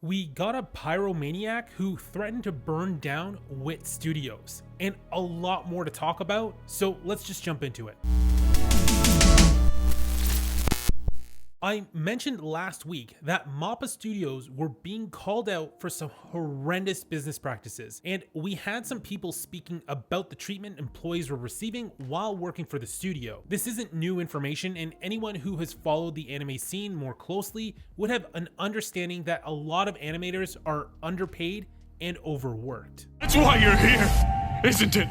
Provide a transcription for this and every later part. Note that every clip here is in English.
We got a pyromaniac who threatened to burn down WIT Studios, and a lot more to talk about, so let's just jump into it. I mentioned last week that Mappa Studios were being called out for some horrendous business practices, and we had some people speaking about the treatment employees were receiving while working for the studio. This isn't new information, and anyone who has followed the anime scene more closely would have an understanding that a lot of animators are underpaid and overworked. That's why you're here, isn't it?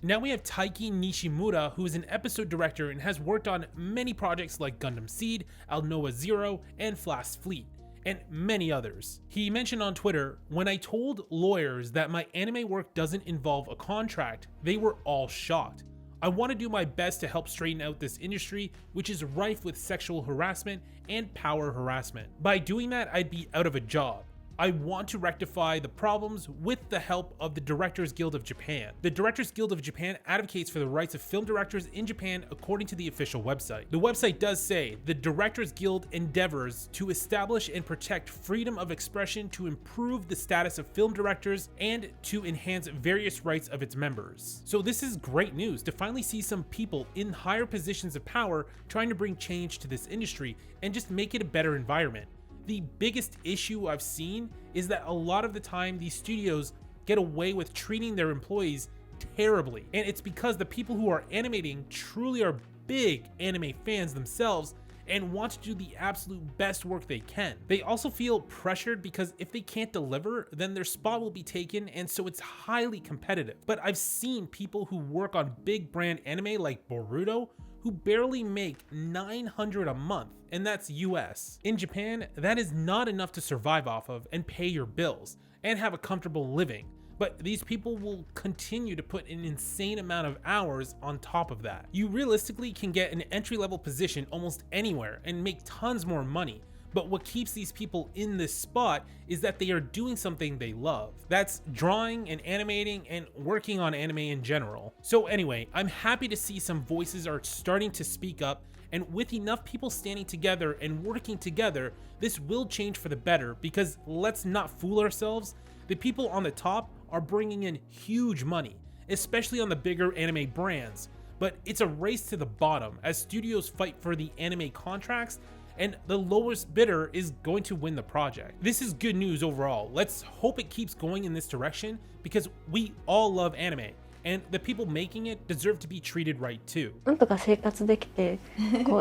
Now we have Taiki Nishimura, who is an episode director and has worked on many projects like Gundam Seed, Alnoa Zero, and Flash Fleet, and many others. He mentioned on Twitter, "When I told lawyers that my anime work doesn't involve a contract, they were all shocked. I want to do my best to help straighten out this industry, which is rife with sexual harassment and power harassment. By doing that, I'd be out of a job. I want to rectify the problems with the help of the Directors Guild of Japan." The Directors Guild of Japan advocates for the rights of film directors in Japan according to the official website. The website does say the Directors Guild endeavors to establish and protect freedom of expression to improve the status of film directors and to enhance various rights of its members. So this is great news to finally see some people in higher positions of power trying to bring change to this industry and just make it a better environment. The biggest issue I've seen is that a lot of the time these studios get away with treating their employees terribly, and it's because the people who are animating truly are big anime fans themselves and want to do the absolute best work they can. They also feel pressured because if they can't deliver, then their spot will be taken, and so it's highly competitive. But I've seen people who work on big brand anime like Boruto who barely make $900 a month, and that's US. In Japan, that is not enough to survive off of and pay your bills and have a comfortable living. But these people will continue to put an insane amount of hours on top of that. You realistically can get an entry-level position almost anywhere and make tons more money. But what keeps these people in this spot is that they are doing something they love. That's drawing and animating and working on anime in general. So anyway, I'm happy to see some voices are starting to speak up, and with enough people standing together and working together, this will change for the better, because let's not fool ourselves, the people on the top are bringing in huge money, especially on the bigger anime brands. But it's a race to the bottom as studios fight for the anime contracts, and the lowest bidder is going to win the project. This is good news overall. Let's hope it keeps going in this direction, because we all love anime, and the people making it deserve to be treated right too. なんとか生活できて、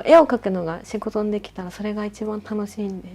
絵を描くのが仕事にできたらそれが一番楽しいんで、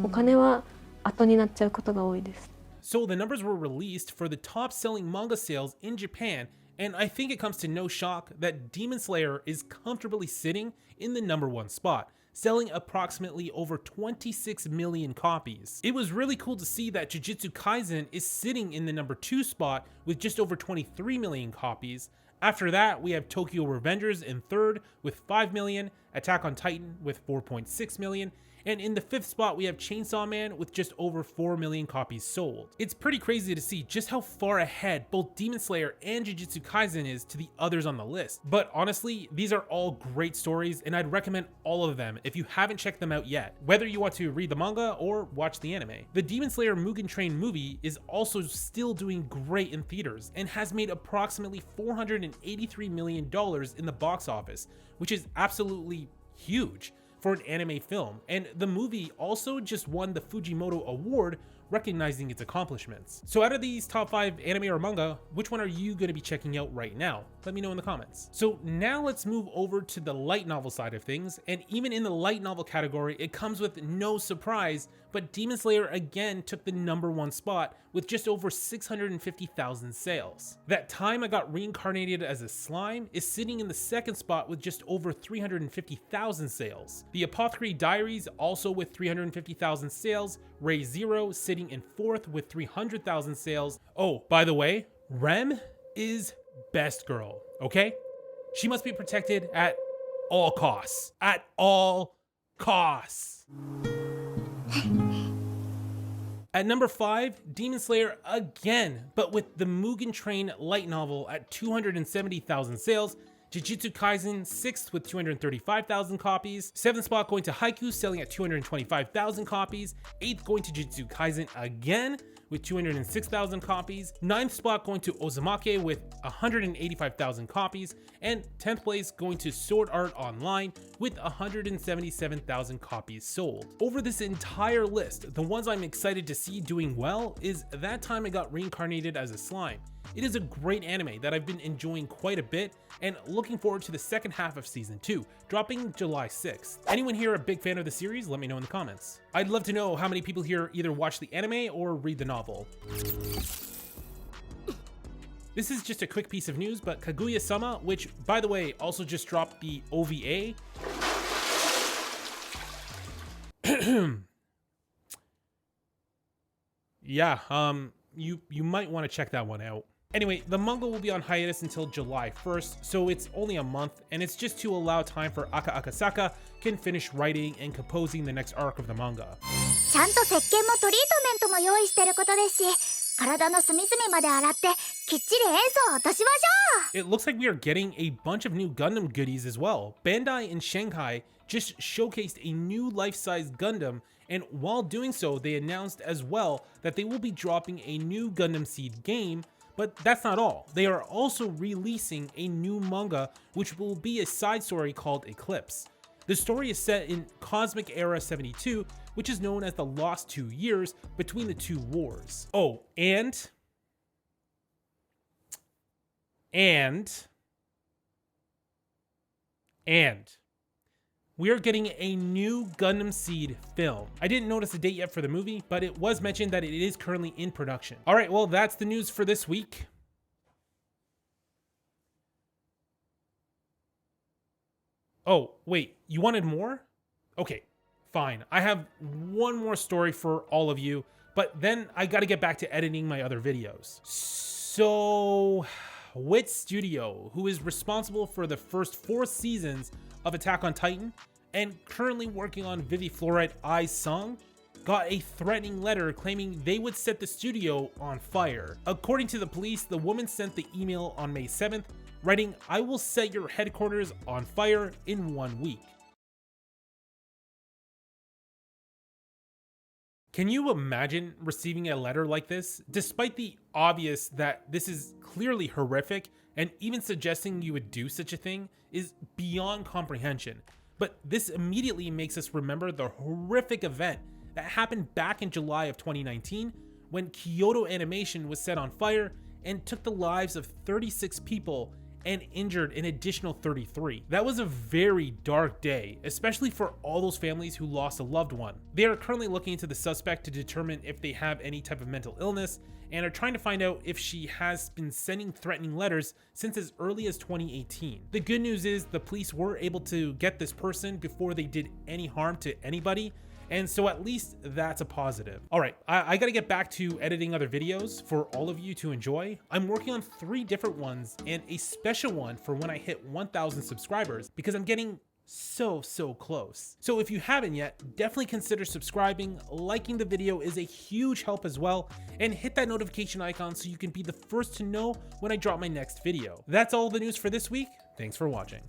お金は後になっちゃうことが多いです。 So the numbers were released for the top selling manga sales in Japan, and I think it comes to no shock that Demon Slayer is comfortably sitting in the #1 spot, selling approximately over 26 million copies. It was really cool to see that Jujutsu Kaisen is sitting in the #2 spot with just over 23 million copies. After that, we have Tokyo Revengers in third with 5 million, Attack on Titan with 4.6 million, and in the 5th spot, we have Chainsaw Man with just over 4 million copies sold. It's pretty crazy to see just how far ahead both Demon Slayer and Jujutsu Kaisen is to the others on the list. But honestly, these are all great stories, and I'd recommend all of them if you haven't checked them out yet, whether you want to read the manga or watch the anime. The Demon Slayer Mugen Train movie is also still doing great in theaters and has made approximately $483 million in the box office, which is absolutely huge for an anime film, and the movie also just won the Fujimoto Award recognizing its accomplishments. So out of these top 5 anime or manga, which one are you going to be checking out right now? Let me know in the comments. So now let's move over to the light novel side of things, and even in the light novel category, it comes with no surprise, but Demon Slayer again took the #1 spot with just over 650,000 sales. That Time I Got Reincarnated as a Slime is sitting in the 2nd spot with just over 350,000 sales. The Apothecary Diaries also with 350,000 sales, Ray Zero sitting in 4th with 300,000 sales. Oh, by the way, Rem is best girl, okay? She must be protected at all costs. At all costs. At number 5, Demon Slayer again, but with the Mugen Train light novel at 270,000 sales, Jujutsu Kaisen 6th with 235,000 copies, 7th spot going to Haikyuu selling at 225,000 copies, 8th going to Jujutsu Kaisen again with 206,000 copies, 9th spot going to Uzumake with 185,000 copies, and 10th place going to Sword Art Online with 177,000 copies sold. Over this entire list, the ones I'm excited to see doing well is That Time I Got Reincarnated as a Slime. It is a great anime that I've been enjoying quite a bit and looking forward to the second half of season 2, dropping July 6th. Anyone here a big fan of the series? Let me know in the comments. I'd love to know how many people here either watch the anime or read the novel. This is just a quick piece of news, but Kaguya-Sama, which by the way also just dropped the OVA, yeah, you might want to check that one out. Anyway, the manga will be on hiatus until July 1st, so it's only a month, and it's just to allow time for Akasaka can finish writing and composing the next arc of the manga. ちゃんと石鹸もトリートメントも用意してることですし、体の隅々まで洗ってきっちり塩素を落としましょう。 It looks like we are getting a bunch of new Gundam goodies as well. Bandai in Shanghai just showcased a new life-size Gundam, and while doing so, they announced as well that they will be dropping a new Gundam Seed game. But that's not all. They are also releasing a new manga, which will be a side story called Eclipse. The story is set in Cosmic Era 72, which is known as the lost 2 years between the two wars. Oh, and we are getting a new Gundam Seed film. I didn't notice the date yet for the movie, but it was mentioned that it is currently in production. All right, well, that's the news for this week. Oh, wait, you wanted more? Okay, fine. I have one more story for all of you, but then I gotta get back to editing my other videos. So, WIT Studio, who is responsible for the first 4 seasons of Attack on Titan and currently working on Vivi Fluorite Ai's song, got a threatening letter claiming they would set the studio on fire. According to the police, the woman sent the email on May 7th, writing, "I will set your headquarters on fire in 1 week." Can you imagine receiving a letter like this? Despite the obvious that this is clearly horrific, and even suggesting you would do such a thing is beyond comprehension. But this immediately makes us remember the horrific event that happened back in July of 2019 when Kyoto Animation was set on fire and took the lives of 36 people and injured an additional 33. That was a very dark day, especially for all those families who lost a loved one. They are currently looking into the suspect to determine if they have any type of mental illness and are trying to find out if she has been sending threatening letters since as early as 2018. The good news is the police were able to get this person before they did any harm to anybody, and so at least that's a positive. All right, I gotta get back to editing other videos for all of you to enjoy. I'm working on 3 different ones and a special one for when I hit 1,000 subscribers because I'm getting so close. So if you haven't yet, definitely consider subscribing. Liking the video is a huge help as well, and hit that notification icon so you can be the first to know when I drop my next video. That's all the news for this week. Thanks for watching.